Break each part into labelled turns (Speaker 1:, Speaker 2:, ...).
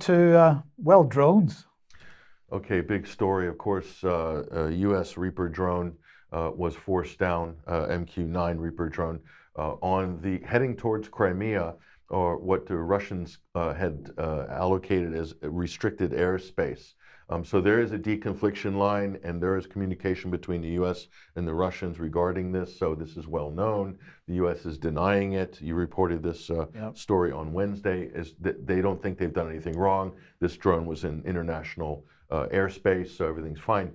Speaker 1: To, well, drones.
Speaker 2: Okay, big story. Of course, a U.S. Reaper drone was forced down, MQ-9 Reaper drone, on the heading towards Crimea, or what the Russians had allocated as restricted airspace. So there is a deconfliction line, and there is communication between the U.S. and the Russians regarding this. So this is well known. The U.S. is denying it. You reported this
Speaker 1: Yep.
Speaker 2: story on Wednesday. Is that they don't think they've done anything wrong. This drone was in international airspace, so everything's fine.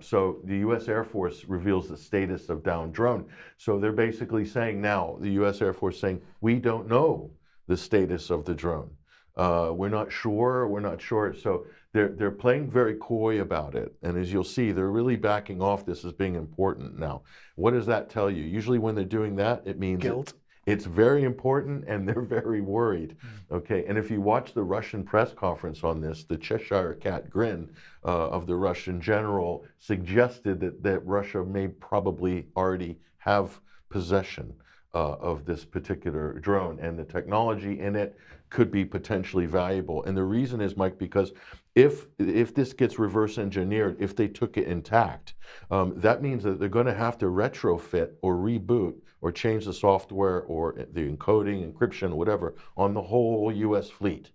Speaker 2: So the U.S. Air Force reveals the status of downed drone. So they're basically saying now, the U.S. Air Force saying, we don't know the status of the drone. We're not sure. So they're playing very coy about it. And as you'll see, they're really backing off this as being important now. What does that tell you? Usually when they're doing that, it means
Speaker 1: Guilt.
Speaker 2: it's very important and they're very worried. Okay, and if you watch the Russian press conference on this, the Cheshire Cat grin of the Russian general suggested that Russia may probably already have possession of this particular drone, and the technology in it could be potentially valuable. And the reason is, Mike, because if this gets reverse engineered, if they took it intact, that means that they're going to have to retrofit or reboot or change the software or the encoding, encryption, whatever, on the whole U.S. fleet.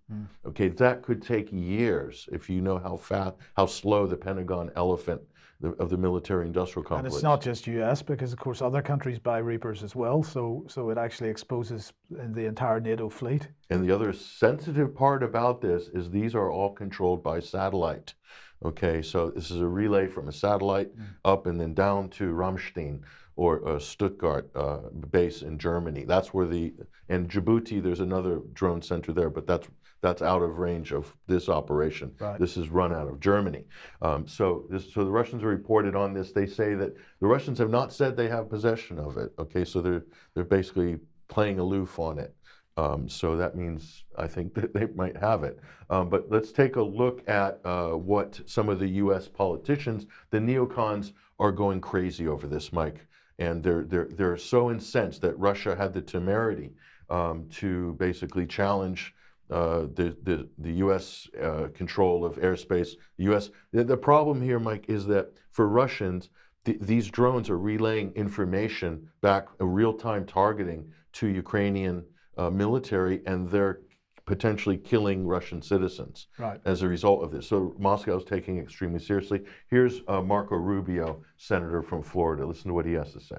Speaker 2: Okay, that could take years if you know how slow the Pentagon elephant of the military-industrial complex.
Speaker 1: And it's not just US, because of course other countries buy Reapers as well, so it actually exposes the entire NATO fleet.
Speaker 2: And the other sensitive part about this is these are all controlled by satellite. Okay, so this is a relay from a satellite up and then down to Ramstein or Stuttgart base in Germany. That's where and Djibouti, there's another drone center there, but that's out of range of this operation.
Speaker 1: Right.
Speaker 2: This is run out of Germany. So the Russians are reported on this. They say that the Russians have not said they have possession of it. Okay, so they're basically playing aloof on it. So that means I think that they might have it. But let's take a look at what some of the U.S. politicians, the neocons, are going crazy over this, Mike. And they're so incensed that Russia had the temerity to basically challenge the U.S. Control of airspace. The problem here, Mike, is that for Russians, these drones are relaying information back, a real-time targeting to Ukrainian military, and they're potentially killing Russian citizens as a result of this. So Moscow is taking it extremely seriously. Here's Marco Rubio, senator from Florida. Listen to what he has to say.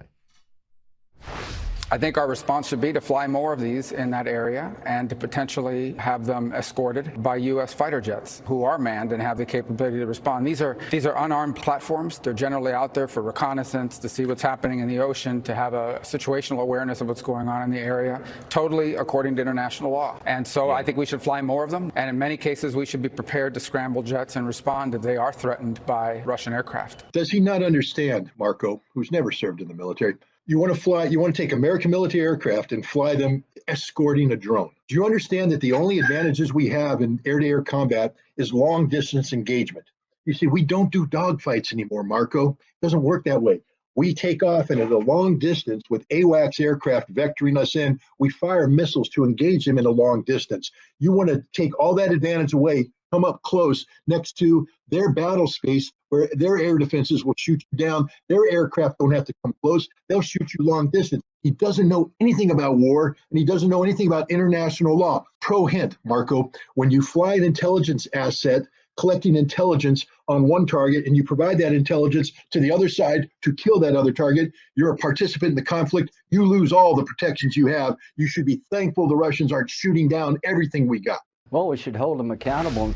Speaker 3: I think our response should be to fly more of these in that area and to potentially have them escorted by U.S. fighter jets who are manned and have the capability to respond. These are unarmed platforms. They're generally out there for reconnaissance, to see what's happening in the ocean, to have a situational awareness of what's going on in the area, totally according to international law. And so I think we should fly more of them. And in many cases, we should be prepared to scramble jets and respond if they are threatened by Russian aircraft.
Speaker 4: Does he not understand, Marco, who's never served in the military? You want to take American military aircraft and fly them escorting a drone. Do you understand that the only advantages we have in air-to-air combat is long-distance engagement? You see, we don't do dogfights anymore, Marco. It doesn't work that way. We take off, and at a long distance with AWACS aircraft vectoring us in, we fire missiles to engage them in a long distance. You want to take all that advantage away, come up close next to their battle space where their air defenses will shoot you down. Their aircraft don't have to come close. They'll shoot you long distance. He doesn't know anything about war, and he doesn't know anything about international law. Pro hint, Marco, when you fly an intelligence asset, collecting intelligence on one target, and you provide that intelligence to the other side to kill that other target, you're a participant in the conflict. You lose all the protections you have. You should be thankful the Russians aren't shooting down everything we got.
Speaker 5: Well, we should hold them accountable.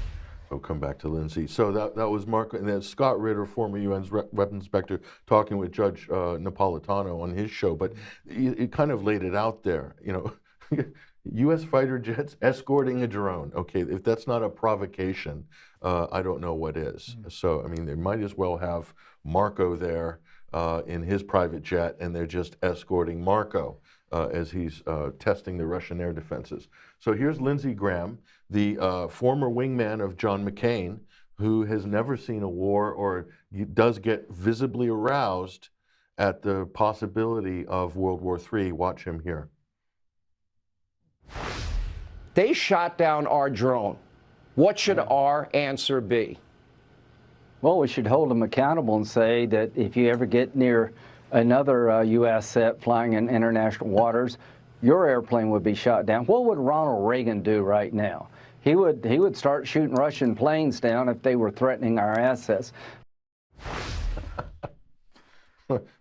Speaker 2: We'll come back to Lindsey. So that was Mark, and then Scott Ritter, former UN weapons inspector, talking with Judge Napolitano on his show. But he kind of laid it out there, you know, U.S. fighter jets escorting a drone. Okay, if that's not a provocation, I don't know what is. So, I mean, they might as well have Marco there in his private jet, and they're just escorting Marco as he's testing the Russian air defenses. So here's Lindsey Graham, the former wingman of John McCain, who has never seen a war or does get visibly aroused at the possibility of World War III. Watch him here.
Speaker 6: They shot down our drone. What should our answer be?
Speaker 5: Well, we should hold them accountable and say that if you ever get near another U.S. set flying in international waters, your airplane would be shot down. What would Ronald Reagan do right now? He would start shooting Russian planes down if they were threatening our assets.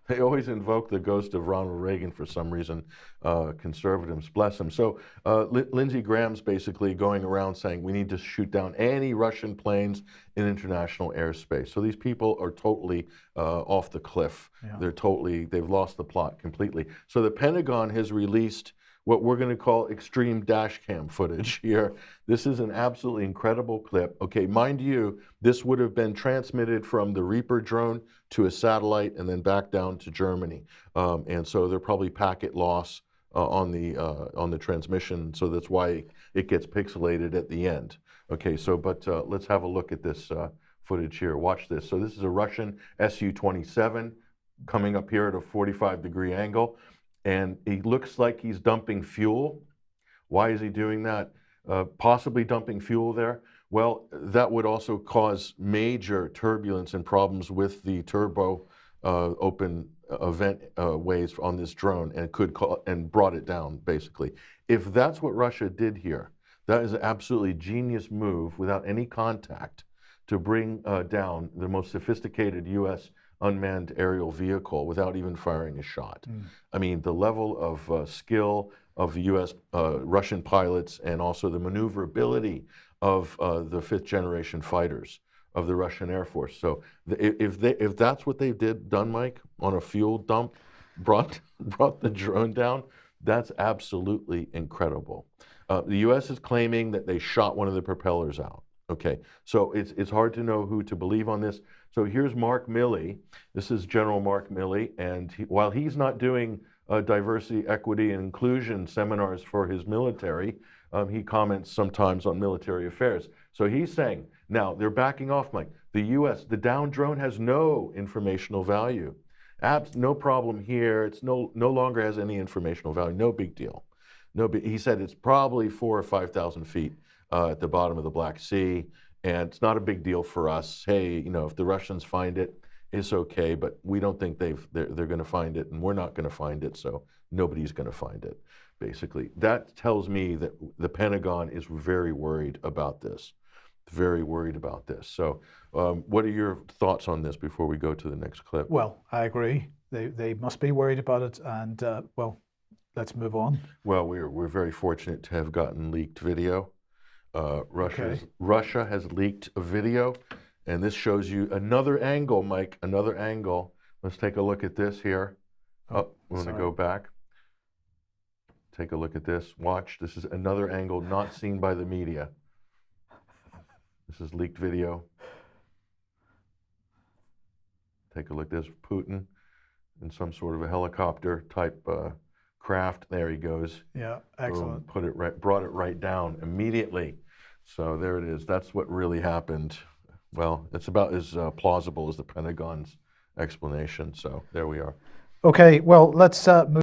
Speaker 2: They always invoke the ghost of Ronald Reagan for some reason, conservatives, bless them. So Lindsey Graham's basically going around saying we need to shoot down any Russian planes in international airspace. So these people are totally off the cliff. Yeah. They've lost the plot completely. So the Pentagon has released what we're going to call extreme dash cam footage here. This is an absolutely incredible clip. Okay, mind you, this would have been transmitted from the Reaper drone to a satellite and then back down to Germany. And so there'll probably packet loss on the transmission, so that's why it gets pixelated at the end. Okay, so but let's have a look at this footage here. Watch this. So this is a Russian Su-27 coming up here at a 45-degree angle. And he looks like he's dumping fuel. Why is he doing that? Possibly dumping fuel there. Well, that would also cause major turbulence and problems with the turbo open vent ways on this drone, and brought it down, basically. If that's what Russia did here, that is an absolutely genius move without any contact to bring down the most sophisticated U.S. unmanned aerial vehicle without even firing a shot. I mean, the level of skill of U.S. Russian pilots, and also the maneuverability of the fifth-generation fighters of the Russian Air Force. So if that's what they done, Mike, on a fuel dump, brought the drone down, that's absolutely incredible. The U.S. is claiming that they shot one of the propellers out. Okay, so it's hard to know who to believe on this. So here's Mark Miley. This is General Mark Miley, and while he's not doing diversity, equity, and inclusion seminars for his military, he comments sometimes on military affairs. So he's saying, now they're backing off, Mike. The U.S., the down drone has no informational value. No problem here. It's no longer has any informational value. No big deal. He said it's probably 4,000 or 5,000 feet at the bottom of the Black Sea, and it's not a big deal for us. Hey, if the Russians find it, it's okay, but we don't think they're going to find it, and we're not going to find it, so nobody's going to find it, basically. That tells me that the Pentagon is very worried about this, very worried about this. So what are your thoughts on this before we go to the next clip?
Speaker 1: Well, I agree. They must be worried about it, and well, let's move on.
Speaker 2: Well, we're very fortunate to have gotten leaked video. Russia has leaked a video, and this shows you another angle, Mike, another angle. Let's take a look at this here. Oh, we're going to go back. Take a look at this. Watch. This is another angle not seen by the media. This is leaked video. Take a look at this. Putin in some sort of a helicopter type craft. There he goes.
Speaker 1: Yeah, excellent.
Speaker 2: Boom, brought it right down immediately. So there it is. That's what really happened. Well, it's about as plausible as the Pentagon's explanation. So there we are.
Speaker 1: Okay, well, let's move